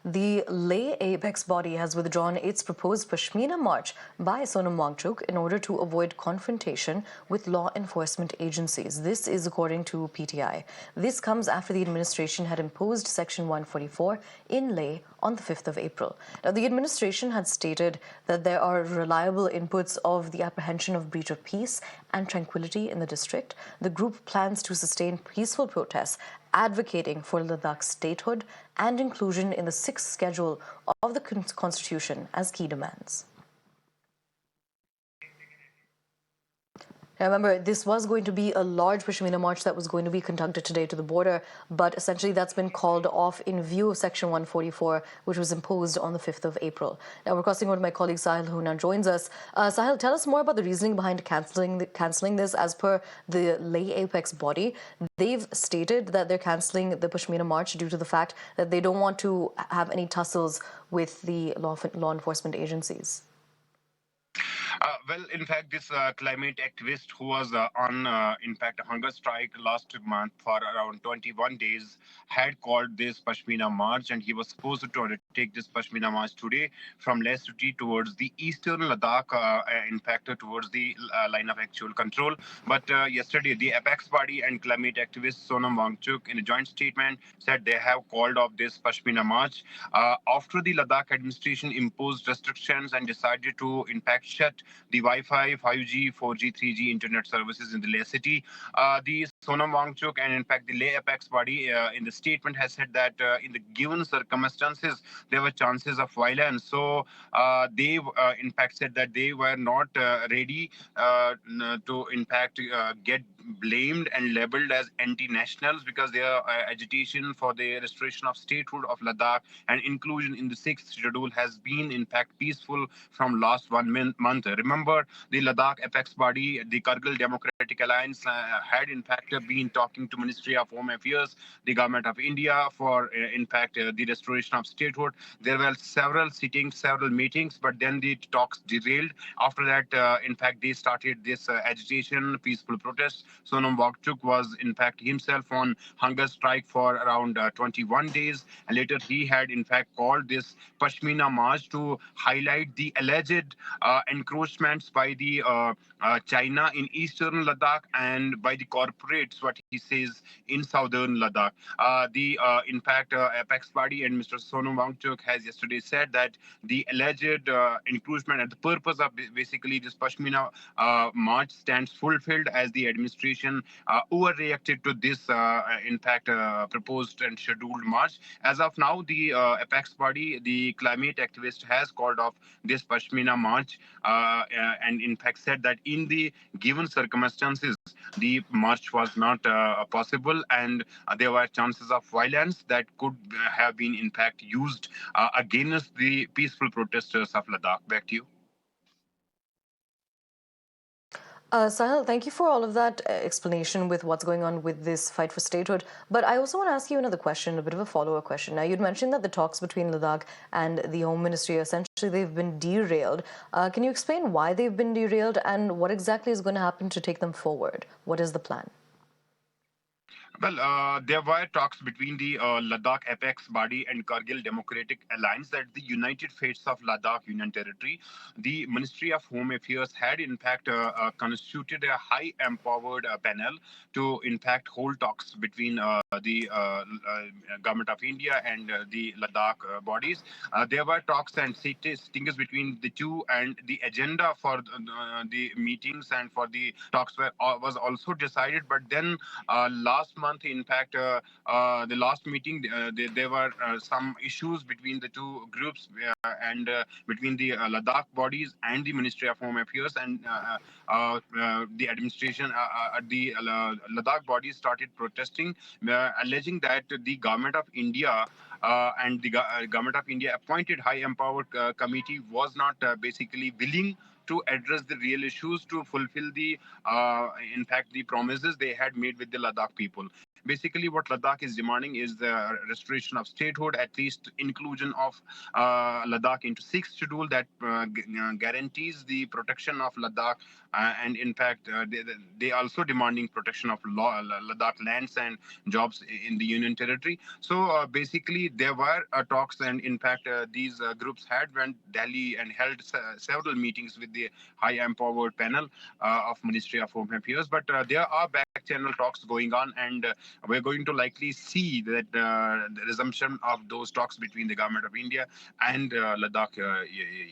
The Leh apex body has withdrawn its proposed Pashmina March by Sonam Wangchuk in order to avoid confrontation with law enforcement agencies. This is according to PTI. This comes after the administration had imposed Section 144 in Leh on the 5th of April. Now, the administration had stated that there are reliable inputs of the apprehension of breach of peace and tranquility in the district. The group plans to sustain peaceful protests advocating for Ladakh's statehood and inclusion in the sixth schedule of the Constitution as key demands. Now remember, this was going to be a large Pashmina March that was going to be conducted today to the border, but essentially that's been called off in view of Section 144, which was imposed on the 5th of April. Now we're crossing over to my colleague Sahil, who now joins us. Sahil, tell us more about the reasoning behind cancelling this. As per the Leh apex body, they've stated that they're cancelling the Pashmina March due to the fact that they don't want to have any tussles with the law enforcement agencies. Well, in fact, this climate activist who was on, in fact, a hunger strike last month for around 21 days had called this Pashmina March, and he was supposed to undertake this Pashmina March today from Leh city towards the eastern Ladakh, in fact, towards the line of actual control. But yesterday, the apex body and climate activist Sonam Wangchuk, in a joint statement, said they have called off this Pashmina March after the Ladakh administration imposed restrictions and decided to, in fact, shut the Wi-Fi, 5G, 4G, 3G internet services in the Leh city. The Sonam Wangchuk and in fact the Leh apex body in the statement has said that in the given circumstances there were chances of violence. So they in fact said that they were not ready to in fact get blamed and labeled as anti-nationals because their agitation for the restoration of statehood of Ladakh and inclusion in the sixth schedule has been in fact peaceful from last 1 month. Remember, the Ladakh apex body, the Kargil Democratic Alliance, had in fact been talking to Ministry of Home Affairs, the Government of India for in fact the restoration of statehood. There were several sittings, several meetings, but then the talks derailed. After that, in fact, they started this agitation, peaceful protest. Sonam Wangchuk was in fact himself on hunger strike for around 21 days. And later he had in fact called this Pashmina March to highlight the alleged encroachments by the China in eastern Ladakh and by the corporates, what he says, in southern Ladakh. In fact, apex body and Mr. Sonam Wangchuk has yesterday said that the alleged encroachment and the purpose of basically this Pashmina March stands fulfilled as the administration overreacted to this, in fact, proposed and scheduled march. As of now, the apex body, the climate activist, has called off this Pashmina March and in fact said that in the given circumstances, the march was not possible and there were chances of violence that could have been in fact used against the peaceful protesters of Ladakh. Back to you. Sahil, thank you for all of that explanation with what's going on with this fight for statehood. But I also want to ask you another question, a bit of a follow-up question. Now, you'd mentioned that the talks between Ladakh and the Home Ministry, essentially, they've been derailed. Can you explain why they've been derailed and what exactly is going to happen to take them forward? What is the plan? Well, there were talks between the Ladakh apex body and Kargil Democratic Alliance, that the United Fates of Ladakh Union Territory. The Ministry of Home Affairs had in fact constituted a high empowered panel to in fact hold talks between the Government of India and the Ladakh bodies. There were talks and sittings between the two, and the agenda for the meetings and for the talks was also decided. But then last month, in fact, the last meeting, there were some issues between the two groups and between the Ladakh bodies and the Ministry of Home Affairs, and the administration at the Ladakh bodies started protesting, alleging that the Government of India and the Government of India appointed high empowered committee was not basically willing to address the real issues, to fulfill the, in fact, the promises they had made with the Ladakh people. Basically, what Ladakh is demanding is the restoration of statehood, at least inclusion of Ladakh into sixth schedule that guarantees the protection of Ladakh, and in fact, they also demanding protection of Ladakh lands and jobs in the Union Territory. So basically, there were talks, and in fact, these groups had went Delhi and held several meetings with the high empowered panel of Ministry of Home Affairs. But there are back channel talks going on, and we're going to likely see that the resumption of those talks between the government of India and Ladakh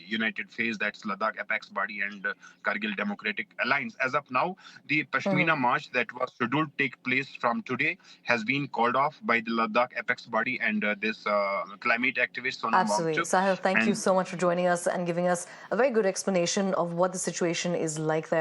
United Phase, that's Ladakh Apex Body and Kargil Democratic Alliance. As of now, the Pashmina March that was scheduled to take place from today has been called off by the Ladakh Apex Body and this climate activist Sonam Absolutely. Wangchuk. Sahil, thank you And so much for joining us and giving us a very good explanation of what the situation is like there.